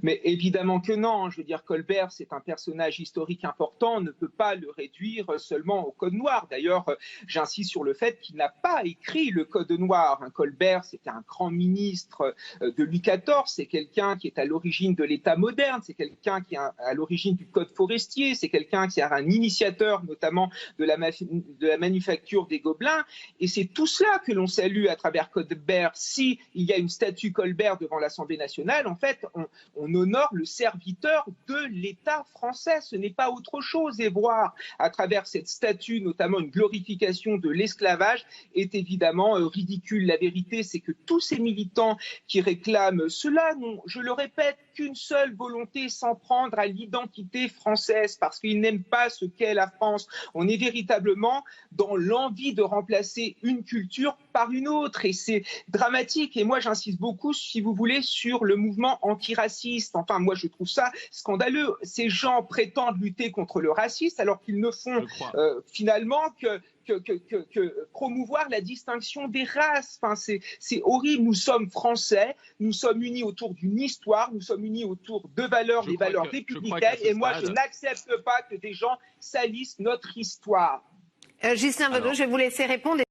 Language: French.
Mais évidemment que non. Je veux dire, Colbert, c'est un personnage historique important. On ne peut pas le réduire seulement au Code noir. D'ailleurs, j'insiste sur le fait qu'il n'a pas écrit le Code noir. Colbert, c'était un grand ministre de Louis XIV. C'est quelqu'un qui est à l'origine de l'État moderne. C'est quelqu'un qui est à l'origine du Code forestier. C'est quelqu'un qui est un initiateur, notamment de la manufacture des Gobelins. Et c'est tout cela que l'on salue à travers Colbert. Si il y a une statue Colbert devant l'Assemblée nationale, en fait, on honore le serviteur de l'État français. Ce n'est pas autre chose. Et voir à travers cette statue, notamment une glorification de l'esclavage, est évidemment ridicule. La vérité, c'est que tous ces militants qui réclament cela n'ont, je le répète, qu'une seule volonté: s'en prendre à l'identité française, parce qu'ils n'aiment pas ce qu'est la France. On est véritablement dans l'envie de remplacer une culture par une autre, et c'est dramatique. Et moi, j'insiste beaucoup, si vous voulez, sur le mouvement antiraciste. Enfin, moi, je trouve ça scandaleux. Ces gens prétendent lutter contre le racisme alors qu'ils ne font finalement que promouvoir la distinction des races. Enfin, c'est horrible. Nous sommes français, nous sommes unis autour d'une histoire, nous sommes unis autour de valeurs, des valeurs républicaines. Et moi, je n'accepte pas que des gens salissent notre histoire. Ghislain Vadot, je vais vous laisser répondre.